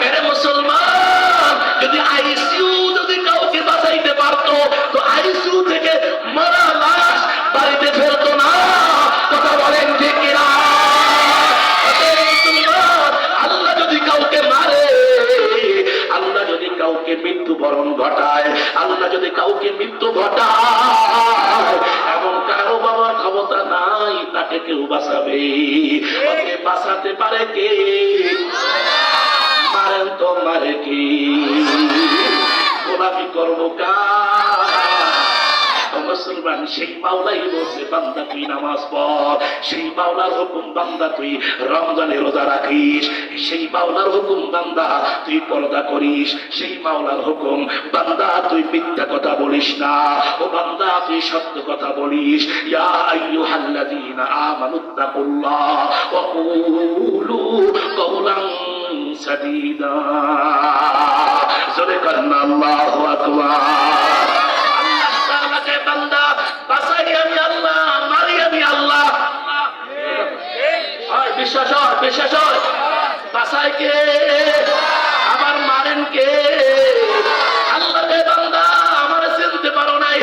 এরে মুসলমান, যদি আইসিইউ যদি কাউকে বাঁচাইতে পারতো তো আইসিইউ থেকে মারা লাশ বাড়িতে ফেরতো না। কথা বলেন ঠিক কিনা? আল্লাহ যদি কাউকে মারে, আল্লাহ যদি বাঁচাবে। ওকে বাঁচাতে পারে কে? মারেন তো মারে কে? গোলামি করবো কার? মুসলমান সেই মাওলাই বলছে বান্দা তুই নামাজ পড়, সেই মাওলার হুকুম বান্দা তুই রমজানে রোজা রাখিস, সেই মাওলার হুকুম বান্দা তুই পর্দা করিস, সেই মাওলার হুকুম বান্দা তুই মিথ্যা কথা বলিস না, ও বান্দা তুই সত্য কথা বলিস। ইয়া আইয়ুহাল্লাযীনা আমানুত্তাকুল্লাহ ওয়া কুলু কাওলান সাদীদা। জোরে কান্না আল্লাহু আকবার। বান্দা বাঁচাই আমি আল্লাহ, মারি আমি আল্লাহ। বিশ্বাস হয়, বিশ্বাস হয়। বাঁচাই কে? আবার মারেন কে? আল্লাহ। বান্দা আমার চিনতে পারো নাই,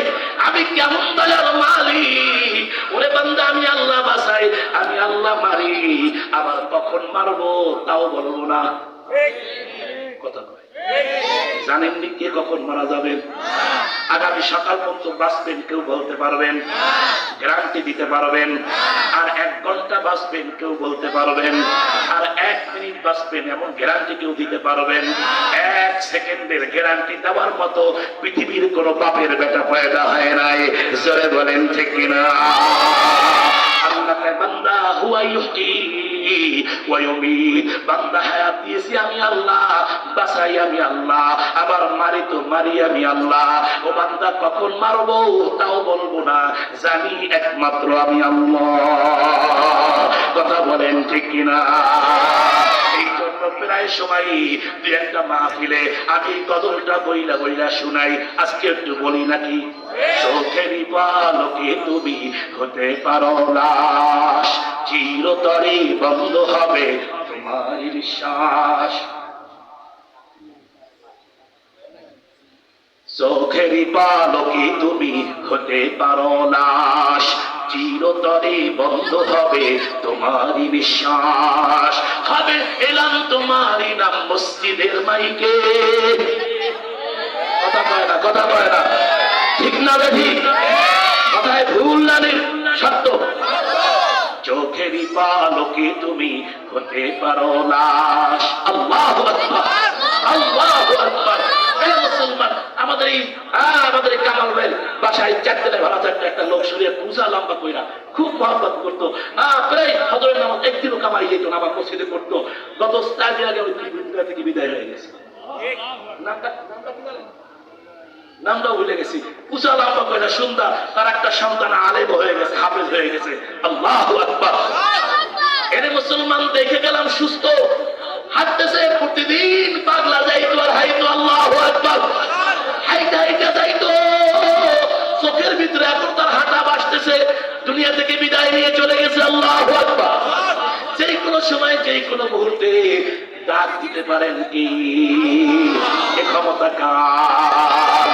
আমি কেমন দয়ার মালিক। ওরে বান্দা আমি আল্লাহ বাঁচাই, আমি আল্লাহ মারি, আবার কখন মারবো তাও বলবো না। কথা কয় জানেননি কে কখন মারা যাবেন? আগামী সকাল পর্যন্ত বাঁচবেন কেউ বলতে পারবেন, গ্যারান্টি দিতে পারবেন। আর 1 ঘন্টা বাঁচবেন কেউ বলতে পারবেন, আর 1 মিনিট বাঁচবেন এমন গ্যারান্টি কেউ দিতে পারবেন। 1 সেকেন্ডের গ্যারান্টি দেওয়ার মতো পৃথিবীর কোন বাপের বেটা পয়দা হয় নাই। জোরে বলেন ঠিক কিনা? আল্লাহকে বান্দা হুয়া ইউহয়ী ওয়া ইউমীত, বান্দা হায়াত দিয়েছি আমি আল্লাহ, বাঁচাই আমি আল্লাহ, আবার মারি তো মারি আমি আল্লাহ। ও বান্দা কখন মারবো তাও বলবো না, জানি একমাত্র আমি আল্লাহ। কথা বলেন ঠিক কিনা? প্রায় সময় 2-1টা মাহফিলে আমি গজলটা বইলা বইলা শুনাই, আজকে একটু বলি নাকি? চোখেরই পলকে তুমি হতে পারো লাশ, চিরতরে বন্ধ হবে তোমার নিঃশ্বাস। চোখেরই পলকে তুমি হতে পারো লাশ, চিরতরে বন্ধ হবে তোমারই নিঃশ্বাস। হবে এলাম তোমারই নাম মসজিদের মাইকে। কথা কয় না, কথা কয় না, ঠিক না ঠিক? কথায় ভুল না সত্য। চোখেরই পালকে তুমি হতে পারো লাশ। আল্লাহু আকবার, আল্লাহু আকবার। মুসলমান আমাদের এই কামাল ভাই বাসায় 4 দিনে ভাড়া থাকতো একটা লোক, শরীরে পূজা লম্বা কইরা খুব মহব্বত করতো। প্রায় হজরের নামাজ একদিনও কামাই যেত না, আবার মসজিদে পড়তো। গত 4 দিন আগে ওই দুনিয়া থেকে বিদায় হয়ে গেছে। নামটাও ভুলে গেছি। পূজা লম্বা কইরা সুন্দর, তার একটা সন্তান আলেম হয়ে গেছে, হাফেজ হয়ে গেছে। আল্লাহু আকবার। এরে মুসলমান দেখে গেলাম সুস্থ হাঁটতেছে, প্রতিদিন পাগলা যাইতো আর হাইতো। আল্লাহু আকবার। হাইটা হাইটা যাইতো, চোখের ভিতরে এখন তার হাঁটা বাসতেছে, দুনিয়া থেকে বিদায় নিয়ে চলে গেছে। আল্লাহু আকবার। যেই কোনো সময় যেই কোনো মুহূর্তে ডাক দিতে পারেন কি? এ ক্ষমতা কার?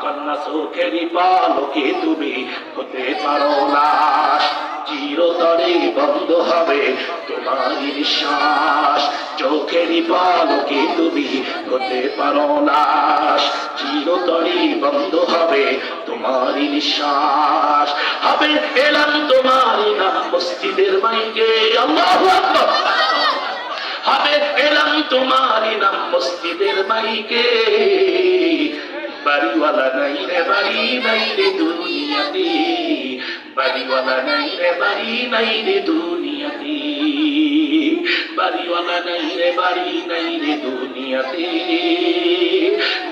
কন্যা চোখেরই পলকে তুমি হতে পারো লাশ, চিরতরে বন্ধ হবে তোমার নিঃশ্বাস। চোখেরই পলকে তুমি হতে পারো লাশ, চিরতরে বন্ধ হবে তোমার নিঃশ্বাস। হবে এলাম তোমারই নাম মসজিদের মাইকে। আল্লাহু আকবার। হবে এলাম তোমারই নাম মসজিদের মাইকে। বাড়িওয়ালা নাই রে বাড়ি নাই রে দুনিয়াতে, বাড়িওয়ালা নাই রে বাড়ি নাই রে দুনিয়াতে, বাড়িওয়ালা নাই রে বাড়ি নাই রে দুনিয়াতে,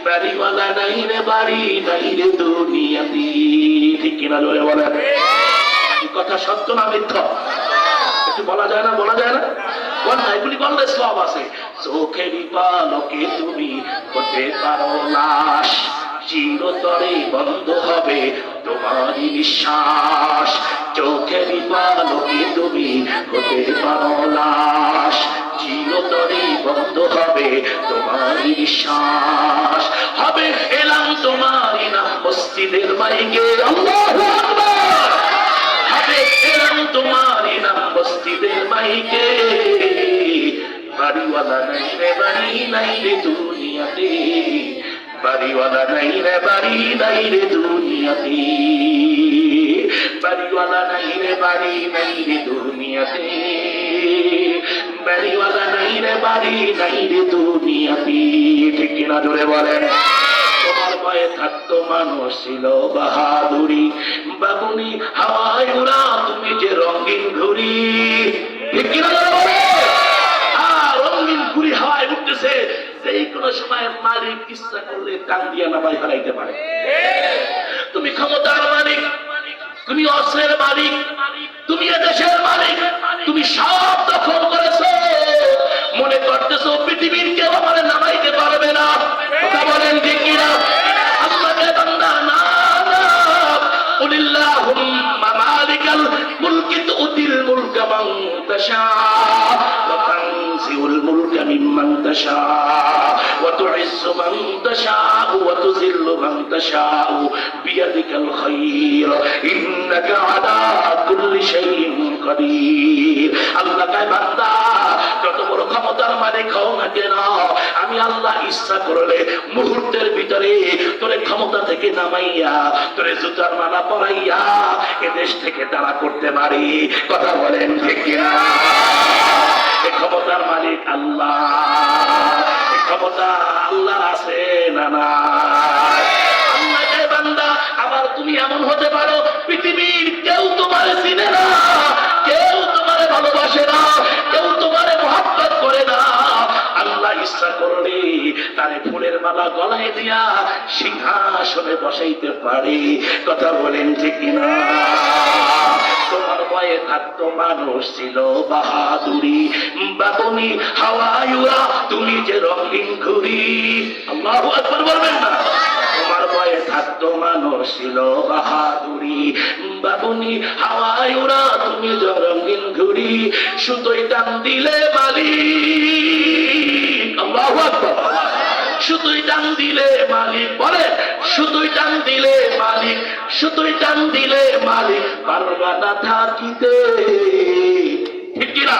বাড়িওয়ালা নাই রে বাড়ি নাই রে দুনিয়াতে। ঠিক কিনা জোরে বলেন? কথা সত্য না মিথ্যা? একটু বলা যায় না, বলা যায় না? এগুলি বললে সব আছে। চোখেরই পলকে তুমি হতে পারো লাশ, চিরতরে বন্ধ হবে তোমারই নিঃশ্বাস। চোখেরই পলকে তুমি হতে পারো লাশ, চিরতরে বন্ধ হবে তোমারই নিঃশ্বাস। হবে এলাম তোমারই নাম মসজিদের মাইকে। আল্লাহু আকবার। হবে এলাম তোমারই নাম মসজিদের মাইকে। বাড়িওয়ালা নাই রে বাড়ি নাই রে দুনিয়াতে, বাড়িওয়ালা নাই রে বাড়ি নাই রে দুনিয়াতে, বাড়িওয়ালা নাই রে বাড়ি নাই রে দুনিয়াতে, বাড়িওয়ালা নাই রে বাড়ি নাই রে দুনিয়াতে। ঠিক কিনা জোরে বলেন? তোমার পায়ে থাকতো মানুষ ছিল বাহাদুরি, বাবুনি হাওয়ায় উড়া তুমি যে রঙিন ঘুড়ি। ঠিক কিনা জোরে বলেন? রঙিন ঘুড়ি হাওয়ায় উঠতেছে, যেই কোনো সময় মালিক ইচ্ছা করলে টান দিয়া নামাই ফেলাইতে পারে। তুমি ক্ষমতার মালিক, তুমি অস্ত্রের মালিক, তুমি দেশের মালিক, তুমি সব দখল করেছো, মনে করতেছো পৃথিবীর কেউ আমার নামাইতে পারবে না। কথা বলেন ঠিক কিনা? আল্লাহকে বান্দা না না, কুলিল্লাহুম্মা মালিকাল মুলকি তুতিল মুলকা মান তাশা ওয়া তানজিউল মুলকা মিম্মান তাশা ওয়া তুইজ্জু মান তাশা ওয়া তুযিল্লু মান তাশা বিয়াদিকাল খায়র ইন্নাকা আলা কুল্লি শাইইন কাদির। আল্লাহ কয় বান্দা যত বড় ক্ষমতার মালিক হও না কেন, আমি আল্লাহ ইচ্ছা করলে মুহূর্তের ভিতরে তোরে ক্ষমতা থেকে নামাইয়া তোরে জুতার মালা পরাইয়া এ দেশ থেকে তাড়া করতে পারি। কথা বলেন ঠিক কিনা? এই ক্ষমতার মালিক আল্লাহ, এই ক্ষমতা আল্লাহর আছে না না? আল্লাহ কয় বান্দা আবার তুমি এমন হতে পারো পৃথিবীর কেউ তোমার চিনে না, কেউ তোমার ভালোবাসে না, কেউ তোমার মহব্বত করে না। আল্লাহ ইচ্ছা করলে তারে ফুলের মালা গলায় দিয়া সিংহাসনে বসাইতে পারে। কথা বলেন ঠিক কিনা? তোমার ভয়ে থাকতো মানুষ ছিল বাহাদুরি, বাবুনি হাওয়ায় উড়া তুমি যে রঙিন ঘুড়ি। আল্লাহু আকবার বলবেন না? তোমার ভয়ে থাকতো মানুষ ছিল বাহাদুরি, বাবুনি হাওয়ায় উড়া তুমি যে রঙিন ঘুড়ি। সুতোই টান দিলে মালিক, আল্লাহু আকবার, সুতোই টান দিলে মালিক, বলে সুতোই টান দিলে মালিক, সুতোই টান দিলে মালিক পারবা না থাকিতে। ঠিক কিনা?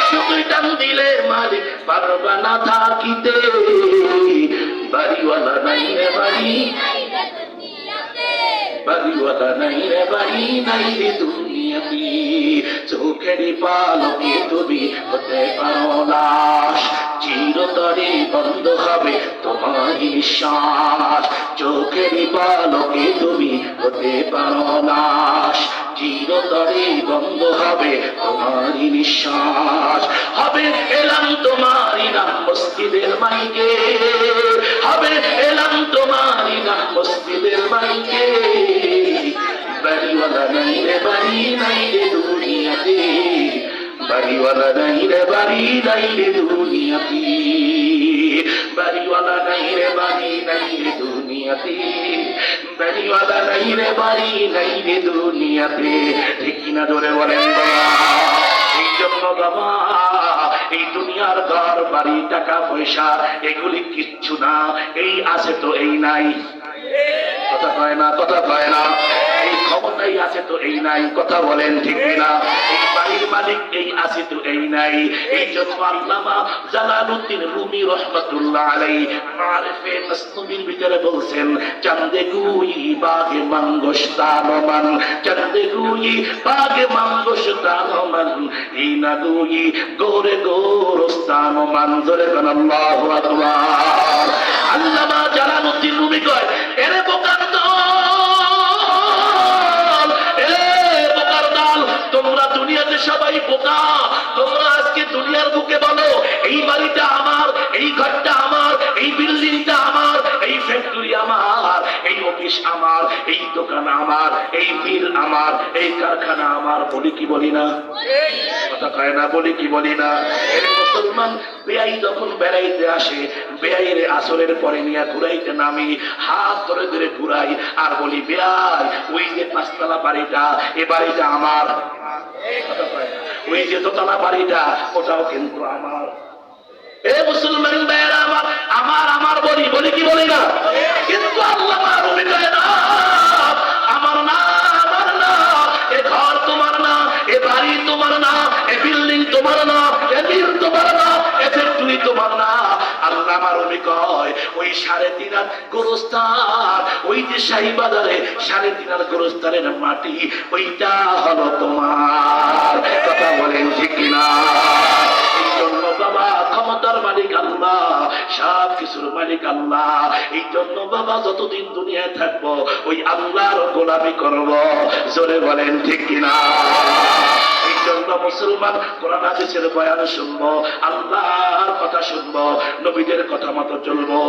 সুতোই টান দিলে মালিক পারবা না থাকিতে। বাড়িওয়ালা নাই রে বাড়ি, বাড়িওয়ালা নাই রে বাড়ি নাই রে দুনিয়াতে। চোখেরই পালকে তুমি হতে পারো লাশ, চিরতরে বন্ধ হবে তোমার নিঃশ্বাস। চোখেরই পালকে তুমি হতে পারো লাশ, চিরতরে বন্ধ হবে তোমার নিঃশ্বাস। হবে এলাম তোমারই নাম মসজিদের মাইকে, হবে এলাম তোমারই নাম মসজিদের মাইকে। বাড়িওয়ালা নাই রে বাড়ি নাই রে দুনিয়াতে, বাড়িওয়ালা নাই রে বাড়ি নাই রে দুনিয়াতে, বাড়িওয়ালা নাই রে বাড়ি নাই রে দুনিয়াতে, বাড়িওয়ালা নাই রে বাড়ি নাই রে দুনিয়াতে। ঠিক কিনা জোরে বলেন বাবা? এই জন্য বাবা এই দুনিয়ার ঘর বাড়ি টাকা পয়সা এগুলি কিচ্ছু না, এই আছে তো এই নাই। কথা কয় না? কথা কয় না? এই ক্ষমতাই আছে তো এই নাই। কথা বলেন ঠিক কিনা? এই বাড়ির মালিক এই আছে তো এই নাই। এই জন্য আল্লামা জালালউদ্দিন রুমি রহমাতুল্লাহ আলাইহি মারিফে মাসনুবির ভিতরে বলছেন, চাঁদে গুই বাগে মঙ্গস্তানমান, চাঁদে গুই বাগে মঙ্গস্তানমান, এই না গুই গোরে গোরস্তানমান। জোরে বলেন আল্লাহু আকবার। আল্লামা জালালউদ্দিন রুমি কয়, এরে বোকার দল, এরে বোকার দল, তোমরা দুনিয়াতে সবাই বোকা। তোমরা আজকে দুনিয়ার বুকে বলো এই বাড়িটা আমার, এই ঘরটা আমার, এই বিল্ডিংটা আমার, এই ফ্যাক্টরি আমার, এই অফিস আমার, এই দোকান আমার, এই মিল আমার, এই কারখানা আমার। বলি কি বলি না? কথা কয় না? বলি কি বলি না? এর মুসলমান বেয়াই যখন বেড়াইতে আসে, বেয়াইরে আসরের পরে নিয়ে ঘুরাইতে নামি, হাত ধরে ধরে ঘুরাই আর বলি, বেয়াই ওই যে পাঁচতলা বাড়িটা, এ বাড়িটা আমার। ওই যে দোতলা বাড়িটা, ওটাও কিন্তু আমার। এ মুসলমান ভাইয়েরা আমার, আমার আমার বলি, বলি কি বলি না? কিন্তু আল্লাহ রুমি কয় না, আমার না, আমার না, এ ঘর তোমার না, এ বাড়ি তোমার না, এ বিল্ডিং তোমার না, এ মিল তোমার না, এ ফ্যাক্টরি তোমার না। আল্লাহ আমার রুমি কয় ওই 3.5 হাত গোরস্থান, ওই যে শাহীবাজারে 3.5 হাত গোরস্থানের মাটি, ওইটা হলো তোমার। কথা বলেন ঠিক কিনা? এই জন্য বাবা ক্ষমতার মালিক আল্লাহ, সব কিছুর মালিক আল্লাহ। এই জন্য বাবা যতদিন দুনিয়ায় থাকবো ওই আল্লাহর গোলামি করব। জোরে বলেন ঠিক কিনা? এই জন্য মুসলমান কোরআন হাদিসের বয়ান শুনবো, আল্লাহর কথা শুনবো, নবীদের কথা মতো চলবো।